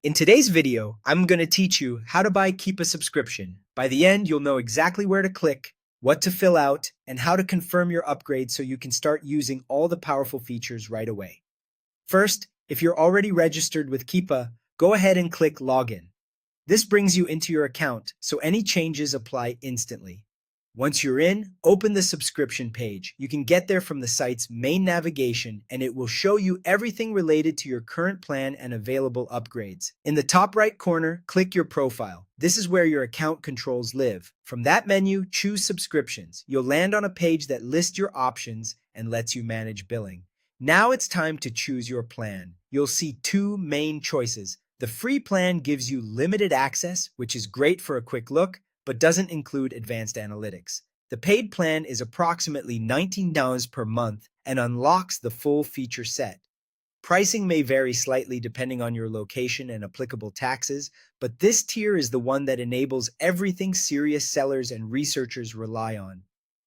In today's video, I'm going to teach you how to buy Keepa Subscription. By the end, you'll know exactly where to click, what to fill out, and how to confirm your upgrade so you can start using all the powerful features right away. First, if you're already registered with Keepa, go ahead and click Login. This brings you into your account, so any changes apply instantly. Once you're in, open the subscription page. You can get there from the site's main navigation, and it will show you everything related to your current plan and available upgrades. In the top right corner, click your profile. This is where your account controls live. From that menu, choose subscriptions. You'll land on a page that lists your options and lets you manage billing. Now it's time to choose your plan. You'll see two main choices. The free plan gives you limited access, which is great for a quick look, but doesn't include advanced analytics. The paid plan is approximately $19 per month and unlocks the full feature set. Pricing may vary slightly depending on your location and applicable taxes, but this tier is the one that enables everything serious sellers and researchers rely on.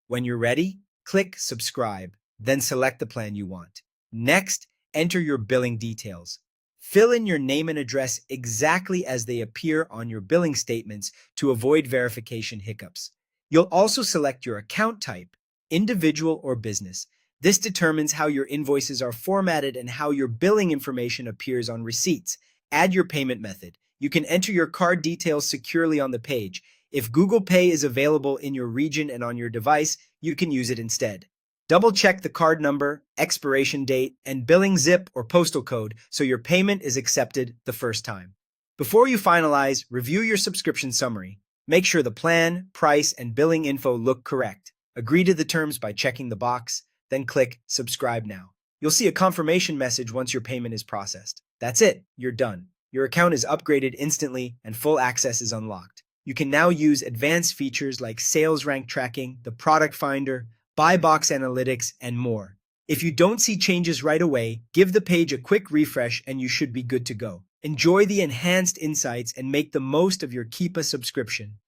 When you're ready, click Subscribe, then select the plan you want. Next, enter your billing details. Fill in your name and address exactly as they appear on your billing statements to avoid verification hiccups. You'll also select your account type, individual or business. This determines how your invoices are formatted and how your billing information appears on receipts. Add your payment method. You can enter your card details securely on the page. If Google Pay is available in your region and on your device, you can use it instead. Double-check the card number, expiration date, and billing zip or postal code so your payment is accepted the first time. Before you finalize, review your subscription summary. Make sure the plan, price, and billing info look correct. Agree to the terms by checking the box, then click Subscribe Now. You'll see a confirmation message once your payment is processed. That's it, you're done. Your account is upgraded instantly and full access is unlocked. You can now use advanced features like sales rank tracking, the product finder, buy box analytics, and more. If you don't see changes right away, give the page a quick refresh and you should be good to go. Enjoy the enhanced insights and make the most of your Keepa subscription.